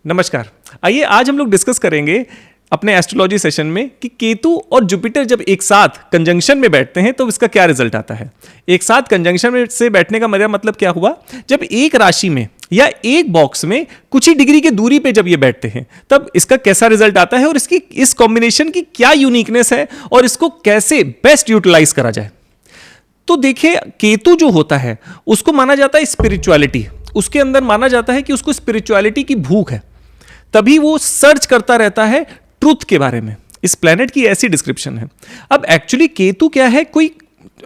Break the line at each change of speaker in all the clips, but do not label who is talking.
नमस्कार। आइए आज हम लोग डिस्कस करेंगे अपने एस्ट्रोलॉजी सेशन में कि केतु और जुपिटर जब एक साथ कंजंक्शन में बैठते हैं तो इसका क्या रिजल्ट आता है। एक साथ कंजंक्शन में से बैठने का मेरा मतलब क्या हुआ, जब एक राशि में या एक बॉक्स में कुछ ही डिग्री की दूरी पे जब ये बैठते हैं तब इसका कैसा रिजल्ट आता है और इसकी इस कॉम्बिनेशन की क्या यूनिकनेस है और इसको कैसे बेस्ट यूटिलाइज करा जाए। तो देखिए, केतु जो होता है उसको माना जाता है स्पिरिचुअलिटी, उसके अंदर माना जाता है कि उसको स्पिरिचुअलिटी की भूख है, तभी वो सर्च करता रहता है ट्रुथ के बारे में। इस प्लेनेट की ऐसी डिस्क्रिप्शन है। अब एक्चुअली केतु क्या है, कोई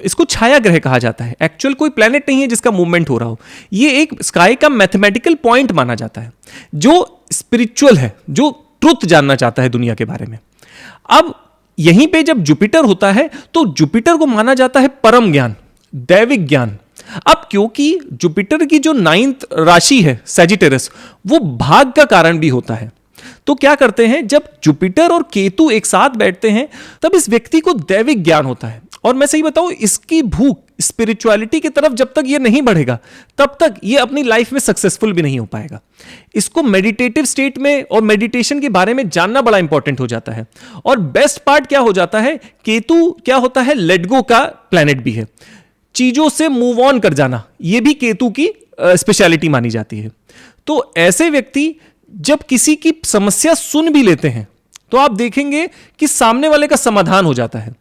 इसको छाया ग्रह कहा जाता है। एक्चुअल कोई प्लेनेट नहीं है जिसका मूवमेंट हो रहा हो, ये एक स्काई का मैथमेटिकल पॉइंट माना जाता है जो स्पिरिचुअल है, जो ट्रुथ जानना चाहता है दुनिया के बारे में। अब यहीं पे जब जुपिटर होता है तो जुपिटर को माना जाता है परम ज्ञान, दैविक ज्ञान। अब क्योंकि जुपिटर की जो 9th राशि है सैजिटेरियस, वो भाग का कारण भी होता है, तो क्या करते हैं जब जुपिटर और केतु एक साथ बैठते हैं तब इस व्यक्ति को दैविक ज्ञान होता है। और मैं सही बताऊं, इसकी भूख स्पिरिचुअलिटी की तरफ जब तक ये नहीं बढ़ेगा तब तक ये अपनी लाइफ में सक्सेसफुल भी नहीं हो पाएगा। इसको मेडिटेटिव स्टेट में और मेडिटेशन के बारे में जानना बड़ा इंपॉर्टेंट हो जाता है। और बेस्ट पार्ट क्या हो जाता है, केतु क्या होता है, लेट गो का प्लैनेट भी है, चीजों से मूव ऑन कर जाना, यह भी केतु की स्पेशलिटी मानी जाती है। तो ऐसे व्यक्ति जब किसी की समस्या सुन भी लेते हैं तो आप देखेंगे कि सामने वाले का समाधान हो जाता है।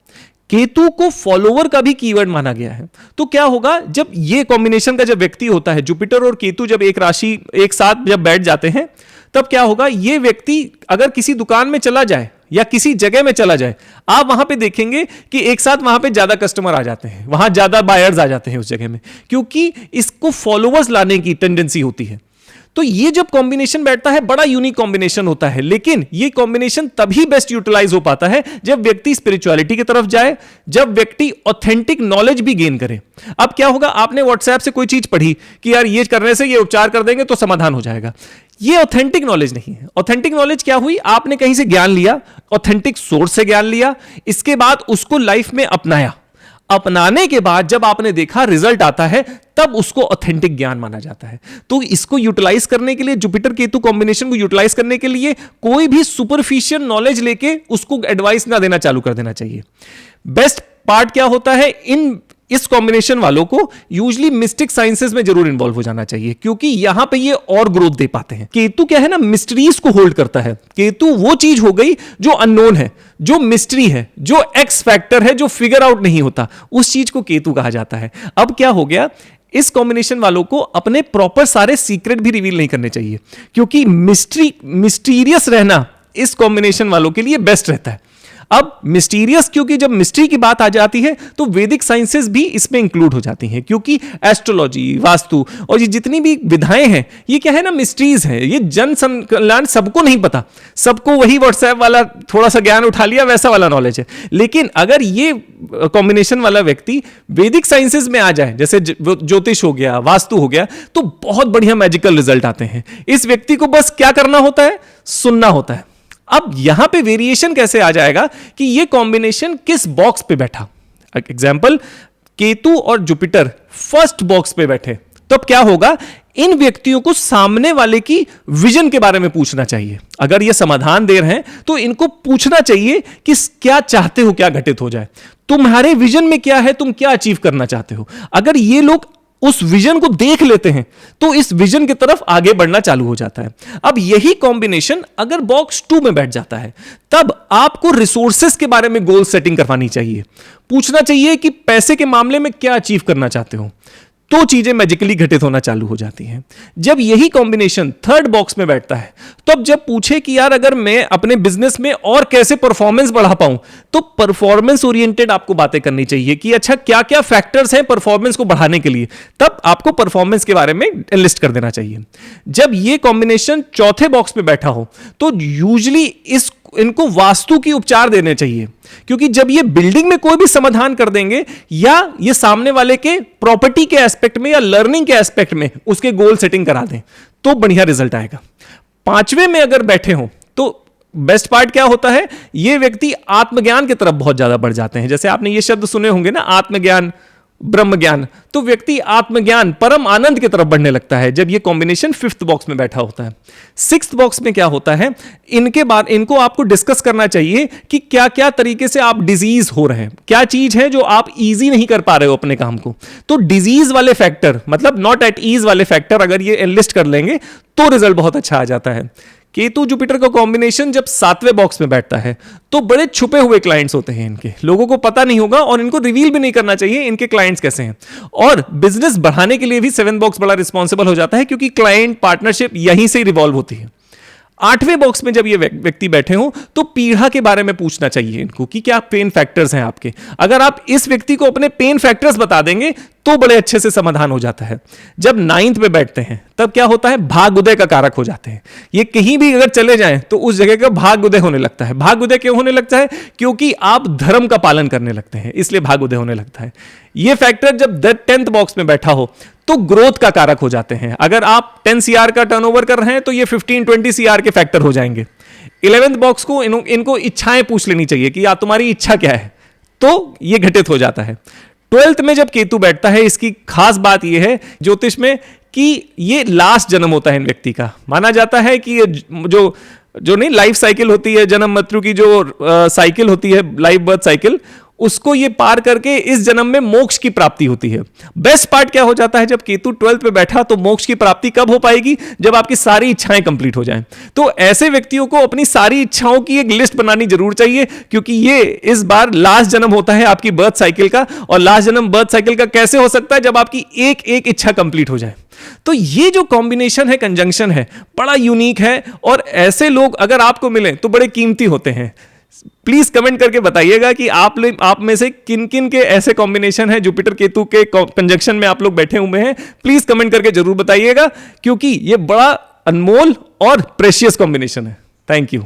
केतु को फॉलोवर का भी कीवर्ड माना गया है। तो क्या होगा, जब ये कॉम्बिनेशन का जब व्यक्ति होता है, जुपिटर और केतु जब एक राशि एक साथ जब बैठ जाते हैं तब क्या होगा, ये व्यक्ति अगर किसी दुकान में चला जाए या किसी जगह में चला जाए, आप वहां पे देखेंगे कि एक साथ वहां पे ज्यादा कस्टमर आ जाते हैं, वहां ज्यादा बायर्स आ जाते हैं उस जगह में, क्योंकि इसको फॉलोवर्स लाने की टेंडेंसी होती है। तो ये जब कॉम्बिनेशन बैठता है बड़ा यूनिक कॉम्बिनेशन होता है, लेकिन ये कॉम्बिनेशन तभी बेस्ट यूटिलाइज हो पाता है जब व्यक्ति स्पिरिचुअलिटी की तरफ जाए, जब व्यक्ति ऑथेंटिक नॉलेज भी गेन करे। अब क्या होगा, आपने व्हाट्सएप से कोई चीज पढ़ी कि यार ये करने से ये उपचार कर देंगे तो समाधान हो जाएगा, ये ऑथेंटिक नॉलेज नहीं है। ऑथेंटिक नॉलेज क्या हुई, आपने कहीं से ज्ञान लिया, ऑथेंटिक सोर्स से ज्ञान लिया, इसके बाद उसको लाइफ में अपनाया, अपनाने के बाद जब आपने देखा रिजल्ट आता है तब उसको ऑथेंटिक ज्ञान माना जाता है। तो इसको यूटिलाइज करने के लिए, जुपिटर केतु कॉम्बिनेशन को यूटिलाइज करने के लिए कोई भी सुपरफिशियल नॉलेज लेके उसको एडवाइस ना देना चालू कर देना चाहिए। बेस्ट पार्ट क्या होता है, इस कॉम्बिनेशन वालों को यूजुअली मिस्टिक साइंसेस में जरूर इन्वॉल्व हो जाना चाहिए, क्योंकि यहां पे ये और ग्रोथ दे पाते हैं। केतु क्या है ना, मिस्ट्रीज को होल्ड करता है। केतु वो चीज हो गई जो अननोन है, जो मिस्ट्री है, जो एक्स फैक्टर है, जो फिगर आउट नहीं होता, उस चीज को केतु कहा जाता है। अब क्या हो गया, इस कॉम्बिनेशन वालों को अपने प्रॉपर सारे सीक्रेट भी रिवील नहीं करने चाहिए, क्योंकि मिस्टीरियस रहना इस कॉम्बिनेशन वालों के लिए बेस्ट रहता है। अब मिस्टीरियस, क्योंकि जब मिस्ट्री की बात आ जाती है तो वैदिक साइंसेस भी इसमें इंक्लूड हो जाती हैं, क्योंकि एस्ट्रोलॉजी, वास्तु और ये जितनी भी विधाएं हैं ये क्या है ना, मिस्ट्रीज है। ये जन कल्याण सबको नहीं पता, सबको वही व्हाट्सएप वाला थोड़ा सा ज्ञान उठा लिया वैसा वाला नॉलेज है। लेकिन अगर ये कॉम्बिनेशन वाला व्यक्ति वैदिक साइंसेस में आ जाए, जैसे ज्योतिष हो गया, वास्तु हो गया, तो बहुत बढ़िया मैजिकल रिजल्ट आते हैं। इस व्यक्ति को बस क्या करना होता है, सुनना होता है। अब यहां पे वेरिएशन कैसे आ जाएगा कि ये कॉम्बिनेशन किस बॉक्स पे बैठा। एग्जांपल, केतु और जुपिटर फर्स्ट बॉक्स पे बैठे, तब क्या होगा, इन व्यक्तियों को सामने वाले की विजन के बारे में पूछना चाहिए। अगर ये समाधान दे रहे हैं तो इनको पूछना चाहिए कि क्या चाहते हो, क्या घटित हो जाए, तुम्हारे विजन में क्या है, तुम क्या अचीव करना चाहते हो। अगर ये लोग उस विजन को देख लेते हैं तो इस विजन की तरफ आगे बढ़ना चालू हो जाता है। अब यही कॉम्बिनेशन अगर बॉक्स 2 में बैठ जाता है तब आपको रिसोर्सेस के बारे में गोल सेटिंग करवानी चाहिए, पूछना चाहिए कि पैसे के मामले में क्या अचीव करना चाहते हो, तो चीजें मैजिकली घटित होना चालू हो जाती हैं। जब यही कॉम्बिनेशन थर्ड बॉक्स में बैठता है तब जब पूछे कि यार अगर मैं अपने बिजनेस में और कैसे परफॉर्मेंस बढ़ा पाऊं, तो परफॉर्मेंस ओरिएंटेड आपको बातें करनी चाहिए कि अच्छा क्या क्या फैक्टर्स हैं परफॉर्मेंस को बढ़ाने के लिए, तब आपको परफॉर्मेंस के बारे में लिस्ट कर देना चाहिए। जब ये कॉम्बिनेशन चौथे बॉक्स में बैठा हो तो यूजुअली इनको वास्तु की उपचार देने चाहिए, क्योंकि जब ये बिल्डिंग में कोई भी समाधान कर देंगे या ये सामने वाले के प्रॉपर्टी के एस्पेक्ट में या लर्निंग के एस्पेक्ट में उसके गोल सेटिंग करा दें तो बढ़िया रिजल्ट आएगा। पांचवें में अगर बैठे हो तो बेस्ट पार्ट क्या होता है, ये व्यक्ति आत्मज्ञान की तरफ बहुत ज्यादा बढ़ जाते हैं। जैसे आपने ये शब्द सुने होंगे ना, आत्मज्ञान, ब्रह्म ज्ञान, तो व्यक्ति आत्मज्ञान परम आनंद की तरफ बढ़ने लगता है जब ये कॉम्बिनेशन फिफ्थ बॉक्स में बैठा होता है। सिक्स्थ बॉक्स में क्या होता है, इनके बाद इनको आपको डिस्कस करना चाहिए कि क्या क्या तरीके से आप डिजीज हो रहे हैं, क्या चीज है जो आप इजी नहीं कर पा रहे हो अपने काम को। तो डिजीज वाले फैक्टर, मतलब नॉट एट ईज वाले फैक्टर अगर ये एनलिस्ट कर लेंगे तो रिजल्ट बहुत अच्छा आ जाता है। केतु जुपिटर का कॉम्बिनेशन जब सातवें बॉक्स में बैठता है तो बड़े छुपे हुए क्लाइंट्स होते हैं इनके, लोगों को पता नहीं होगा और इनको रिवील भी नहीं करना चाहिए इनके क्लाइंट्स कैसे हैं। और बिजनेस बढ़ाने के लिए भी सेवन बॉक्स बड़ा रिस्पॉन्सिबल हो जाता है क्योंकि क्लाइंट पार्टनरशिप यहीं से रिवॉल्व होती है। आठवें बॉक्स में जब ये व्यक्ति बैठे हो तो पीढ़ा के बारे में पूछना चाहिए इनको कि क्या पेन फैक्टर्स हैं आपके। अगर आप इस व्यक्ति को अपने पेन फैक्टर्स बता देंगे तो बड़े अच्छे से समाधान हो जाता है। जब नाइन्थ में बैठते हैं तब क्या होता है, भाग उदय का कारक हो जाते हैं। ये कहीं भी अगर चले जाएं तो उस जगह का भाग उदय होने लगता है। भाग उदय क्यों होने लगता है, क्योंकि आप धर्म का पालन करने लगते हैं, इसलिए भाग उदय होने लगता है। ये फैक्टर जब 10th बॉक्स में बैठा हो तो ग्रोथ का कारक हो जाते हैं। अगर आप 10 CR का टर्नओवर कर रहे हैं तो ये 15-20 CR के फैक्टर हो जाएंगे। 11th बॉक्स को इनको इच्छाएं पूछ लेनी चाहिए कि या तुम्हारी इच्छा क्या है, तो ये घटित हो जाता है। 12th में जब केतु बैठता है, इसकी खास बात यह है ज्योतिष में कि ये लास्ट जन्म होता है इन व्यक्ति का। माना जाता है कि ये जो नहीं लाइफ साइकिल होती है, जन्म मृत्यु की जो साइकिल होती है, लाइफ बर्थ साइकिल, उसको ये पार करके इस जन्म में मोक्ष की प्राप्ति होती है। बेस्ट पार्ट क्या हो जाता है, जब केतु 12th पे बैठा तो मोक्ष की प्राप्ति कब हो पाएगी, जब आपकी सारी इच्छाएं कंप्लीट हो जाएं। तो ऐसे व्यक्तियों को अपनी सारी इच्छाओं की एक लिस्ट बनानी जरूर चाहिए, क्योंकि ये इस बार लास्ट जन्म होता है आपकी बर्थ साइकिल का। और लास्ट जन्म बर्थ साइकिल का कैसे हो सकता है, जब आपकी एक एक इच्छा कंप्लीट हो जाए। तो ये जो कॉम्बिनेशन है, कंजंक्शन है, बड़ा यूनिक है। और ऐसे लोग अगर आपको मिले तो बड़े कीमती होते हैं। प्लीज कमेंट करके बताइएगा कि आप में से किन किन के ऐसे कॉम्बिनेशन है, जुपिटर केतु के कंजंक्शन में आप लोग बैठे हुए हैं। प्लीज कमेंट करके जरूर बताइएगा, क्योंकि ये बड़ा अनमोल और प्रेशियस कॉम्बिनेशन है। Thank you.